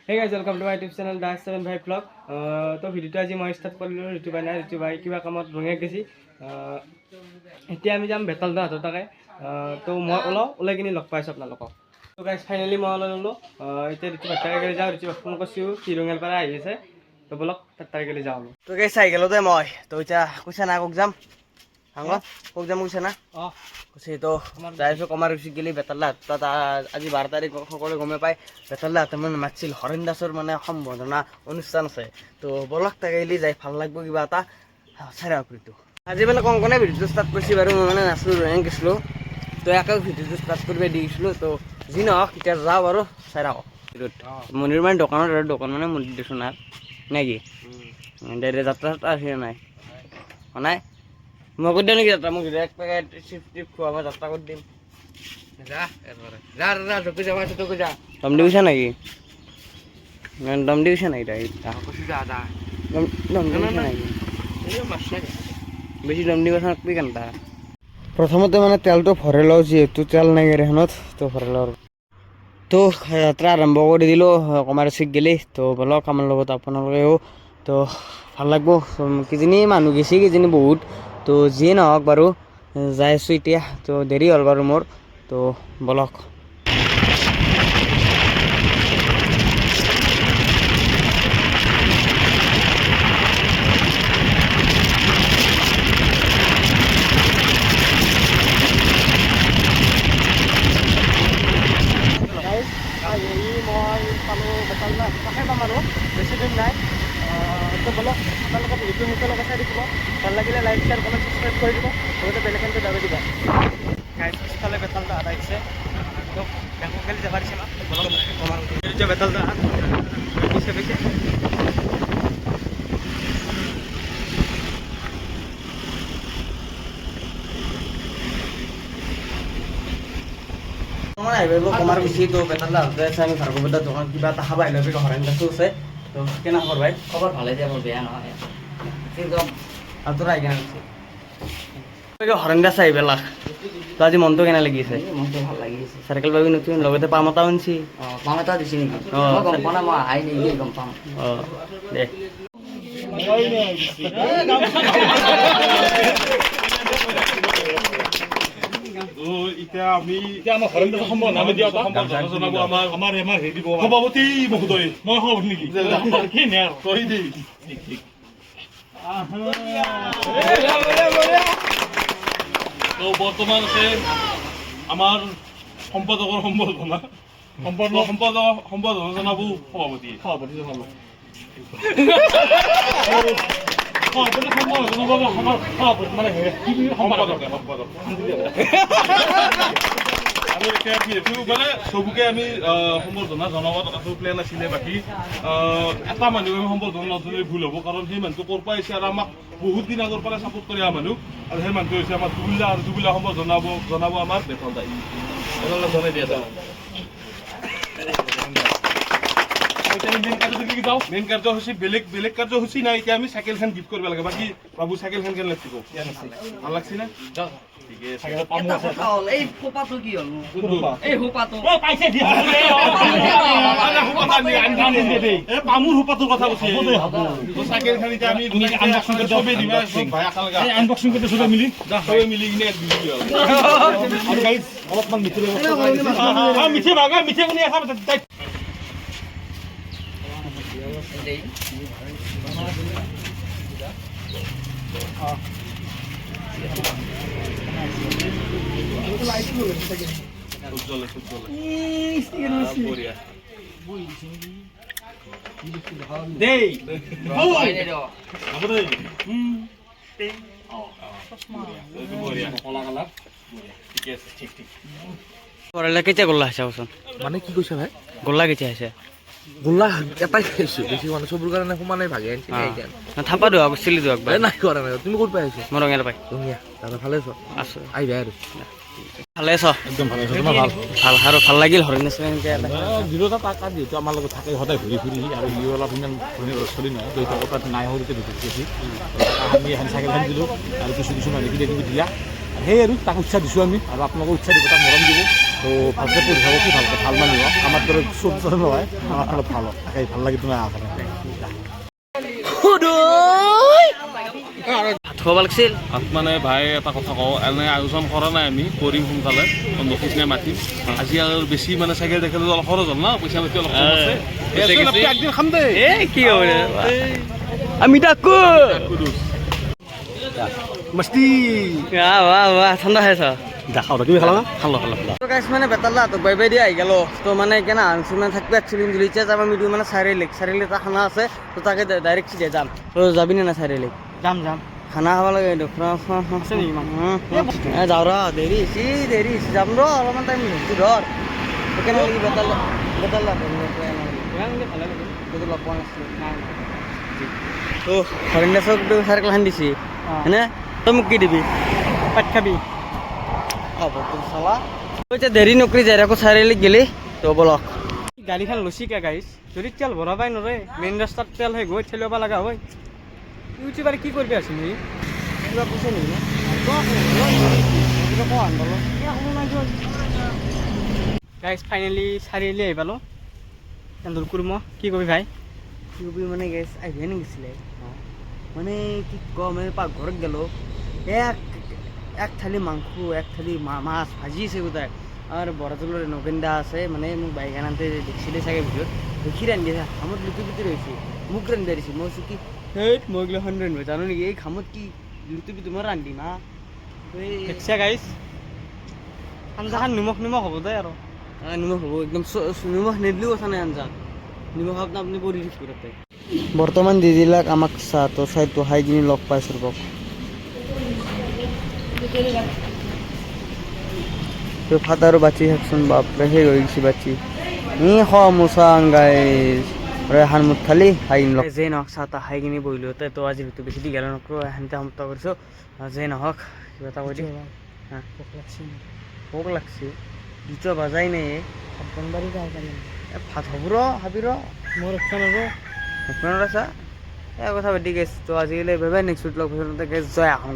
Hey guys, welcome to my YouTube channel Dash 7 Bhai Vlog. তো ভিডিওটো আজি মই ষ্টাৰ্ট কৰিলোঁ ঋতু বাই নাই ঋতু বাই কিবা কামত ৰঙিয়াত গেছি এতিয়া আমি যাম বেতাল দা হাতৰ তাকে তো মই ওলাই কিনে লগ পাইছোঁ আপোনালোকক তো গাইজ ফাইনেলি মই ওলাই ল'লোঁ এতিয়া ঋতু বাই তাকে যাওঁ ঋতু বাই ফোন কৰিছোঁ চিৰঙেল পৰা আহি আছে তো বলক তাকে যাওঁ তো গাইজ চাইকেলতে মই তো এতিয়া কৈছা না কক যাম হাঙত কক যাম কৈছা না অঁ কৈছে তো যাই আছোঁ কমাৰ গুচি গেলি বেতাল্লা তাত আজি 12 তাৰিখ সকলোৱে গমে পায় বেতাল্লা হাতে মানে মাতিছিল হৰেণ দাসৰ মানে সম্বৰ্ধনা অনুষ্ঠান আছে তো বলক তাকে গেলি যাই ভাল লাগব কিবা এটা চাই আকৃতিটো আজি মানে কংকনে ভিডিঅ'টো ষ্টাৰ্ট কৰিছে বাৰু মই মানে নাছিলোঁ ৰঙিয়াত গৈছিলোঁ তো একে ভিডিঅ'টো ষ্টাৰ্ট কৰিব দি গৈছিলোঁ তো যি নহওক এতিয়া যাওঁ বাৰু চাই ৰাখক মন্দিৰ মানে দোকানত আৰু দোকান মানে মন্দিৰ দিছোঁ না নাকি ডাইৰেক্ট যাত্ৰা আহি নাই নাই মই কৰি দিওঁ নেকি যাত্ৰা মোক এক পেকেট চিপ টিপ খোৱা মই যাত্ৰা কৰি দিম দম দি গৈছা নেকি দম দি গৈছা নেকি বেছি দম দি গৈছা কি কেনেটা প্ৰথমতে মানে তেলটো ভৰাই লওঁ যিহেতু তেল নাই গাড়ীখনত তো ভৰাই লওঁ তো যাত্ৰা আৰম্ভ কৰি দিলোঁ কমাৰচিক গেলি তো বলক আমাৰ লগত আপোনালোকেও তো ভাল লাগব কিজানি মানুহ গেছি কিজানি বহুত তো যিয়ে নহওক বাৰু যাই আছোঁ এতিয়া তো দেৰি হ'ল বাৰু মোৰ তো বলক মই পালোঁ বেতাল্লা কাষে পাম আৰু বেছি দিন নাই তো বলক আপোনালোকে ভিডিঅ'টো সোনকালে চাই থাকিব ভাল লাগিলে লাইক শ্বেয়াৰ কমেণ্ট ছাবস্ক্ৰাইব কৰি দিব লগতে বেলেগ এখনটো যাব দিবা গাইজ পিছফালে বেতাল্লা আহিছে তো বেংকক গেলি যাব দিছে না বলক কমাৰ বেতাল্লা পিছে পিছে কমাৰ বেছি তো বেতাল্লা আছে আমি ভাৰ্গৱদাৰ দোকান কিবা এটা খাব আহিলে হৰেণ দাসো আছে তো কেনে খবৰ ভাই খবৰ ভালে যে মোৰ বেয়া নহয় একদম আঁতৰা আহি কেনে হৰেণ দাস আহি পেলাক তো আজি মনটো কেনে লাগিছে মনটো ভাল লাগিছে চাইকেল পাবি নতুন লগতে পাম এটাও আনিছি পাম এটা দিছি নেকি অঁ গম পোৱা নাই মই আহি নেকি গম পাম অঁ দে এতিয়া আমি আমাৰ হৰেণ দাসৰ সম্বৰ্ধনা আমি দিয়া জনাব আমাৰ হেৰি দিব সভাপতি মহোদয় মই সভাপতি নেকি তই দেই তো বৰ্তমান আছে আমাৰ সম্পাদকৰ সম্বৰ্ধনা সম্পাদনা জনাব সভাপতি জনাব আৰু এতিয়া যিহেতু মানে চবকে আমি সম্বৰ্ধনা জনাব এটা প্লেন আছিলে বাকী এটা মানুহ আমি সম্বৰ্ধনা নধৰিলে ভুল হ'ব কাৰণ সেই মানুহটো ক'ৰ পৰা আহিছে আৰু আমাক বহুত দিন আগৰ পৰা ছাপোৰ্ট কৰি অহা মানুহ আৰু সেই মানুহটো হৈছে আমাৰ জুবিলা আৰু জুবিলা সম্বৰ্ধনা জনাব আমাৰ বেতন দায়ী জনাই দিয়া মেইন কাৰ্যসূচী বেলেগ কাৰ্যসূচী নাই এতিয়া আমি চাইকেলখন গিফ্ট কৰিব লাগে বাকী বাবু চাইকেলখন কেনে লাগছে ভাল লাগছে না পামুৰ সোপাটোৰ কথা কৈছে চাইকেলখন এতিয়া আমি আনবক্সিং কৰি চবে মিলি কিনে অলপমান মিঠে শুনি আছা কেতিয়া গোল্লা আছে কচোন মানে কি কৈছে ভাই গোল্লা কেতিয়া আছে গোল্লা এটাই খাইছো বেছি মানে চবৰ কাৰণে সমানে ভাগে আনিছে থাপা দিয়ক চিলি দিয়ক নাই কৰা নাই তুমি ক'ত পাই আহিছা মই ৰঙিয়াৰ পাই ৰঙিয়া দাদা ভালে আছো আছো আহিবা আৰু ভালে আছ একদম ভালে আছো তোমাৰ ভাল ভাল আৰু ভাল লাগিল হৰেণ দাসে জিৰ'টা তাক যিহেতু আমাৰ লগত থাকে সদায় ঘূৰি ফুৰি আৰু সি অলপ ইমান চলি নহয় দেউতাকৰ তাত নাই সৰুতে ধুতি আমি এখন চাইকেলখন দিলোঁ আৰু কিছু মানুহ কিবা কিবি দিয়া সেই আৰু তাক উৎসাহ দিছোঁ আমি আৰু আপোনালোকক উৎসাহ দিব তাক মৰম দিব তো ভালকৈ পঢ়ি থাকক কি ভালকৈ ভাল মানুহ আমাৰ দৰে চব নহয় আমাৰ অলপ ভাল তাকে ভাল লাগি তোমাৰ আশা থ'ব লাগিছিল মানে ভাই এটা কথা কওঁ এনে আয়োজন কৰা নাই আমি কৰিম সোনকালে নটিচ নাই মাতিম আজি আৰু বেছি মানে চাগে দেখিলে অলপ খৰচ হ'ল না পইচা পাতি অলপ কম আছে একদিন খাম দেই কি হ'ব আমি ডাকো মস্তি ঠাণ্ডা হৈ আছা দেখাও তুমি খালা খালো তো গাইছ মানে বেতাল্লা হাতক বাই বাই দিয়ে আহি গেল তো মানে কেনা আনছি মানে থাকবে একচুয়ালি দিলিছে যাব আমি দুই মানে চাৰিআলি এটা খানা আছে তো তাকে ডাইৰেক্ট চিধা যাম তো যাবি নে না চাৰিআলি যাম খানা খাব লাগে যাওঁ ৰ দেৰি হৈছে যাম ৰ অলপমান টাইম ধৰ কেনে লাগি বেতাল্লা লগ পোৱা নাছিলোঁ তো হৰিণা চক চাৰ্কেল খান দিছি হয়নে তই মোক কি দিবি পাত খাবি হ'ব তোৰ চালা এতিয়া দেৰি নকৰি যায় আকৌ চাৰিআলিত গেলি তো বলক গাড়ীখন লুচি কে গাইছ যদি তেল ভৰাবাই নৰে মেইন ৰাস্তাত তেল হৈ গৈ ঠেলিব লগা হয় ইউটিউবাৰে কি কৰিব আছে নেকি কিবা কৈছে নেকি গাইছ ফাইনেলি চাৰিআলি আহি পালোঁ এন্দুৰ কুৰ্ম কি কবি ভাই কি কবি মানে গেছ আহিয়ে নেগিছিলে মানে কি কম মানে পাকঘৰত গেলোঁ এক থালি মাংস এক থালি মাছ ভাজিছে গোটাই আর বড়াতলের নগেন্দা আছে মানে মোক বাইক আনতে দেখছিলে চাগে ভিডিওত দেখি রান্ধি আছে খামত লুটি পুটি রয়েছে মোক রান্ধি দিছে মই কি সেই মই এগুলো রান্ধব জানো নাকি এই খামত কি লুটি পুটি মই রান্ধি না দেখছা গাইছ আঞ্জাখান নিমখ হ'ব দে আৰু নিমখ হ'ব একদম নিমখ নিদিলেও কথা নাই আঞ্জাত নিমখ আপুনি কৰি থাকিব তাতে বৰ্তমান দিদিলাক আমাক চাহ তো চাই তো হাই কিনি লগ পাইছোঁ ৰ'ব তো ফাটাৰো বাচি থাকচোন বাপৰে সেই হৈ গৈছে বাচি মোচাং গাইছ ৰেহান মুঠ খালি হাই লগ যে নহওক চাহ তাহ খাই কিনি বহিলোঁ তো আজি ভিতৰত বেছি দীঘল নকৰোঁ এখানতে সমাপ্ত কৰিছোঁ যে নহওক কিবা এটা কৈ দিম ভোক লাগছে দুটা বাজাই নাই ভাত হ'ব ৰ খাবি ৰ মোৰ আপোনাৰ আছা এই কথা পাতি গেছ তো আজিকালি ভাবাই নেক্সট লগ জয় আহোম